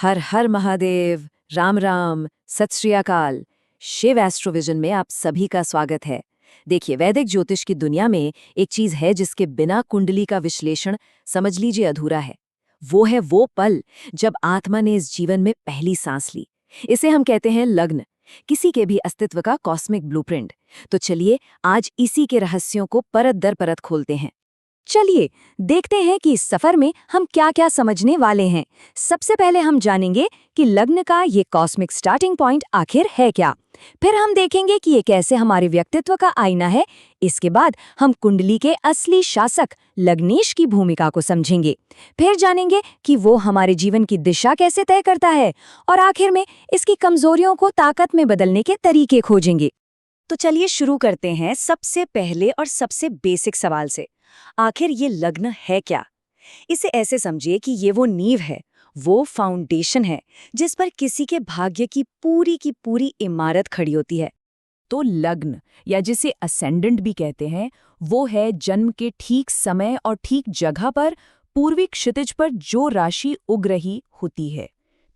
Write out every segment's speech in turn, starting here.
हर हर महादेव, राम राम, सत श्री अकाल। शिव एस्ट्रोविजन में आप सभी का स्वागत है। देखिए, वैदिक ज्योतिष की दुनिया में एक चीज है जिसके बिना कुंडली का विश्लेषण समझ लीजिए अधूरा है। वो है वो पल जब आत्मा ने इस जीवन में पहली सांस ली। इसे हम कहते हैं लग्न, किसी के भी अस्तित्व का कॉस्मिक ब्लूप्रिंट। तो चलिए आज इसी के रहस्यों को परत दर परत खोलते हैं। चलिए देखते हैं कि इस सफर में हम क्या क्या समझने वाले हैं। सबसे पहले हम जानेंगे कि लग्न का ये कॉस्मिक स्टार्टिंग पॉइंट आखिर है क्या। फिर हम देखेंगे कि ये कैसे हमारे व्यक्तित्व का आईना है। इसके बाद हम कुंडली के असली शासक लग्नेश की भूमिका को समझेंगे। फिर जानेंगे कि वो हमारे जीवन की दिशा कैसे तय करता है, और आखिर में इसकी कमजोरियों को ताकत में बदलने के तरीके खोजेंगे। तो चलिए शुरू करते हैं सबसे पहले और सबसे बेसिक सवाल से। आखिर ये लग्न है क्या? इसे ऐसे समझिए कि ये वो नींव है, वो फाउंडेशन है जिस पर किसी के भाग्य की पूरी इमारत खड़ी होती है। तो लग्न, या जिसे असेंडेंट भी कहते हैं, वो है जन्म के ठीक समय और ठीक जगह पर पूर्वी क्षितिज पर जो राशि उग रही होती है,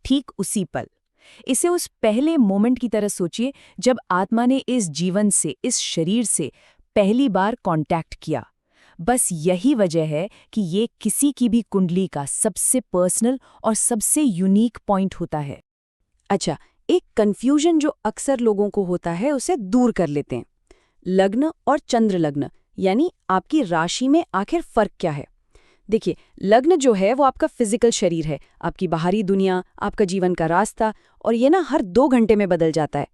ठीक उसी पल। इसे उस पहले मोमेंट की तरह सोचिए जब आत्मा ने इस जीवन से, इस शरीर से पहली बार कांटेक्ट किया। बस यही वजह है कि ये किसी की भी कुंडली का सबसे पर्सनल और सबसे यूनिक पॉइंट होता है। अच्छा, एक कंफ्यूजन जो अक्सर लोगों को होता है उसे दूर कर लेते हैं। लग्न और चंद्र लग्न यानी आपकी राशि में आखिर फर्क क्या है? देखिए, लग्न जो है वो आपका फिजिकल शरीर है, आपकी बाहरी दुनिया, आपका जीवन का रास्ता, और ये हर 2 घंटे में बदल जाता है।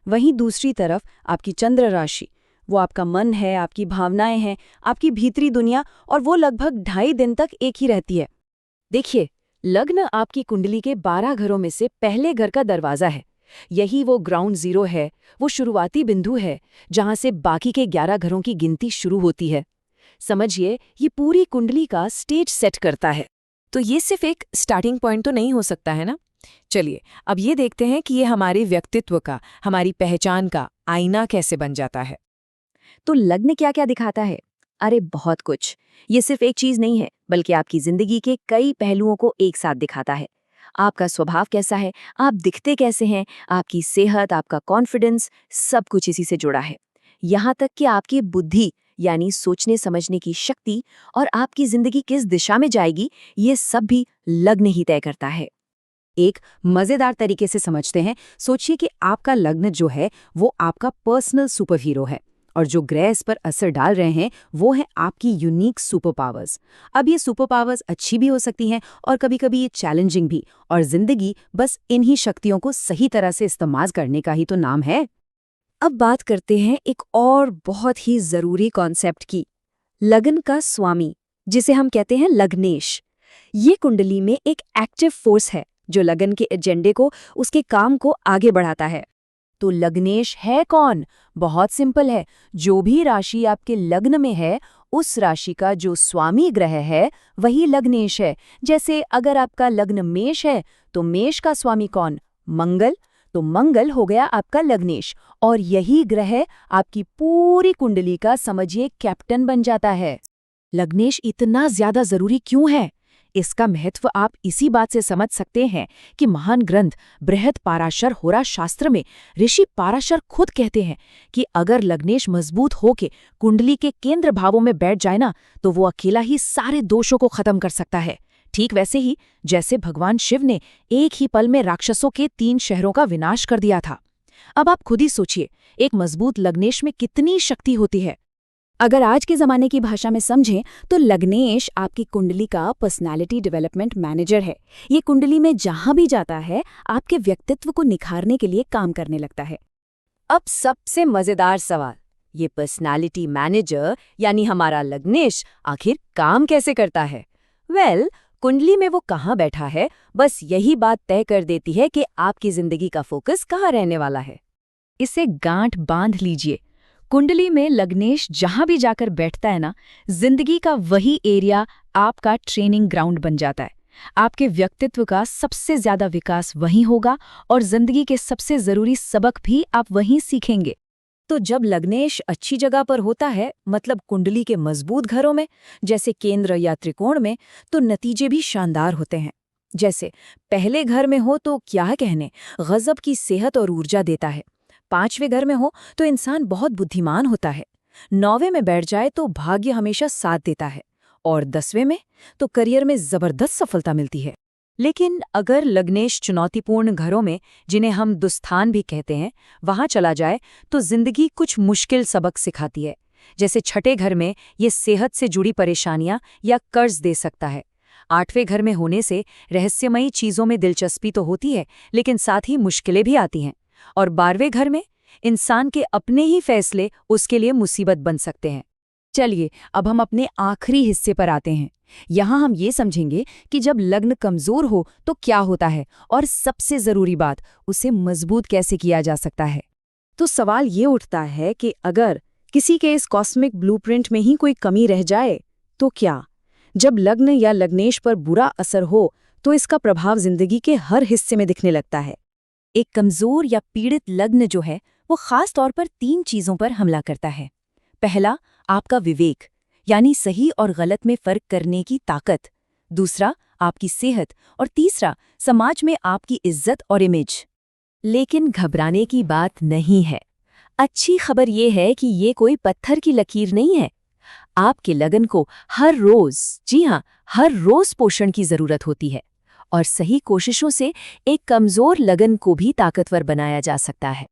वहीं दूसरी तरफ आपकी चंद्र राशि, वो आपका मन है, आपकी भावनाएं हैं, आपकी भीतरी दुनिया, और वो लगभग 2.5 दिन तक एक ही रहती है। देखिए, लग्न आपकी कुंडली के 12 घरों में से पहले घर का दरवाजा है। यही वो ग्राउंड जीरो है, वो शुरुआती बिंदु है जहां से बाकी के 11 घरों की गिनती शुरू होती है। समझिए, ये पूरी कुंडली का स्टेज सेट करता है। तो ये सिर्फ एक स्टार्टिंग पॉइंट तो नहीं हो सकता है ना? चलिए अब ये देखते हैं कि ये हमारे व्यक्तित्व का, हमारी पहचान का आईना कैसे बन जाता है। तो लग्न क्या क्या दिखाता है? अरे बहुत कुछ। ये सिर्फ एक चीज नहीं है, बल्कि आपकी जिंदगी के कई पहलुओं को एक साथ दिखाता है। आपका स्वभाव कैसा है, आप दिखते कैसे हैं, आपकी सेहत, आपका कॉन्फिडेंस, सब कुछ इसी से जुड़ा है। यहाँ तक कि आपकी बुद्धि यानी सोचने समझने की शक्ति और आपकी जिंदगी किस दिशा में जाएगी, ये सब भी लग्न ही तय करता है। एक मजेदार तरीके से समझते हैं। सोचिए कि आपका लग्न जो है वो आपका पर्सनल सुपर हीरो है, और जो ग्रह इस पर असर डाल रहे हैं वो है आपकी यूनिक सुपर पावर्स। अब ये सुपर पावर्स अच्छी भी हो सकती हैं और कभी-कभी ये चैलेंजिंग भी, और जिंदगी बस इन्हीं शक्तियों को सही तरह से इस्तेमाल करने का ही तो नाम है। अब बात करते हैं एक और बहुत ही जरूरी कॉन्सेप्ट की, लगन का स्वामी, जिसे हम कहते हैं लग्नेश। ये कुंडली में एक एक्टिव फोर्स है जो लगन के एजेंडे को, उसके काम को आगे बढ़ाता है। तो लग्नेश है कौन? बहुत सिंपल है। जो भी राशि आपके लग्न में है, उस राशि का जो स्वामी ग्रह है वही लग्नेश है। जैसे अगर आपका लग्न मेष है तो मेष का स्वामी कौन? मंगल। तो मंगल हो गया आपका लग्नेश, और यही ग्रह आपकी पूरी कुंडली का, समझिए, कैप्टन बन जाता है। लग्नेश इतना ज्यादा जरूरी क्यों है? इसका महत्व आप इसी बात से समझ सकते हैं कि महान ग्रंथ बृहद पाराशर होरा शास्त्र में ऋषि पाराशर खुद कहते हैं कि अगर लग्नेश मजबूत होके कुंडली के केंद्र भावों में बैठ जाए ना, तो वो अकेला ही सारे दोषों को खत्म कर सकता है। ठीक वैसे ही जैसे भगवान शिव ने एक ही पल में राक्षसों के 3 शहरों का विनाश कर दिया था। अब आप खुद ही सोचिए, एक मजबूत लग्नेश में कितनी शक्ति होती है। अगर आज के ज़माने की भाषा में समझें तो लग्नेश आपकी कुंडली का पर्सनालिटी डेवलपमेंट मैनेजर है। ये कुंडली में जहां भी जाता है आपके व्यक्तित्व को निखारने के लिए काम करने लगता है। अब सबसे मजेदार सवाल, ये पर्सनालिटी मैनेजर यानी हमारा लग्नेश आखिर काम कैसे करता है? कुंडली में वो कहाँ बैठा है, बस यही बात तय कर देती है कि आपकी जिंदगी का फोकस कहाँ रहने वाला है। इसे गांठ बांध लीजिए। कुंडली में लग्नेश जहां भी जाकर बैठता है ना, जिंदगी का वही एरिया आपका ट्रेनिंग ग्राउंड बन जाता है। आपके व्यक्तित्व का सबसे ज्यादा विकास वहीं होगा, और जिंदगी के सबसे जरूरी सबक भी आप वहीं सीखेंगे। तो जब लग्नेश अच्छी जगह पर होता है, मतलब कुंडली के मजबूत घरों में, जैसे केंद्र या त्रिकोण में, तो नतीजे भी शानदार होते हैं। जैसे पहले घर में हो तो क्या कहने, गजब की सेहत और ऊर्जा देता है। 5वें घर में हो तो इंसान बहुत बुद्धिमान होता है। 9वें में बैठ जाए तो भाग्य हमेशा साथ देता है। और 10वें में तो करियर में जबरदस्त सफलता मिलती है। लेकिन अगर लग्नेश चुनौतीपूर्ण घरों में, जिन्हें हम दुस्थान भी कहते हैं, वहां चला जाए तो जिंदगी कुछ मुश्किल सबक सिखाती है। जैसे छठे घर में ये सेहत से जुड़ी परेशानियां या कर्ज दे सकता है। 8वें घर में होने से रहस्यमयी चीजों में दिलचस्पी तो होती है, लेकिन साथ ही मुश्किलें भी आती हैं। और 12वें घर में इंसान के अपने ही फैसले उसके लिए मुसीबत बन सकते हैं। चलिए अब हम अपने आखिरी हिस्से पर आते हैं। यहाँ हम ये समझेंगे कि जब लग्न कमजोर हो तो क्या होता है, और सबसे जरूरी बात, उसे मजबूत कैसे किया जा सकता है। तो सवाल ये उठता है कि अगर किसी के इस कॉस्मिक ब्लूप्रिंट में ही कोई कमी रह जाए तो क्या? जब लग्न या लग्नेश पर बुरा असर हो तो इसका प्रभाव जिंदगी के हर हिस्से में दिखने लगता है। एक कमजोर या पीड़ित लग्न जो है वो खास तौर पर 3 चीजों पर हमला करता है। पहला, आपका विवेक, यानी सही और गलत में फर्क करने की ताकत। दूसरा, आपकी सेहत। और तीसरा, समाज में आपकी इज्जत और इमेज। लेकिन घबराने की बात नहीं है। अच्छी खबर ये है कि ये कोई पत्थर की लकीर नहीं है। आपके लगन को हर रोज, जी हाँ, हर रोज पोषण की जरूरत होती है। और सही कोशिशों से एक कमजोर लगन को भी ताकतवर बनाया जा सकता है।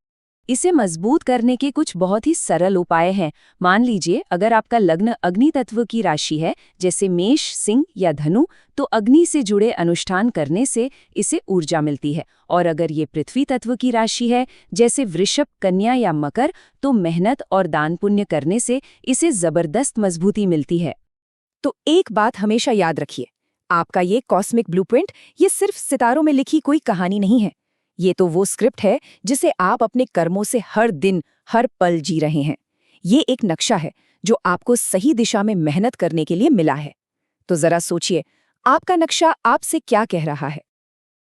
इसे मजबूत करने के कुछ बहुत ही सरल उपाय हैं। मान लीजिए अगर आपका लग्न अग्नि तत्व की राशि है, जैसे मेष, सिंह या धनु, तो अग्नि से जुड़े अनुष्ठान करने से इसे ऊर्जा मिलती है। और अगर ये पृथ्वी तत्व की राशि है, जैसे वृषभ, कन्या या मकर, तो मेहनत और दान पुण्य करने से इसे जबरदस्त मजबूती मिलती है। तो एक बात हमेशा याद रखिए, आपका ये कॉस्मिक ब्लूप्रिंट ये सिर्फ सितारों में लिखी कोई कहानी नहीं है। ये तो वो स्क्रिप्ट है जिसे आप अपने कर्मों से हर दिन, हर पल जी रहे हैं। ये एक नक्शा है जो आपको सही दिशा में मेहनत करने के लिए मिला है। तो जरा सोचिए, आपका नक्शा आपसे क्या कह रहा है?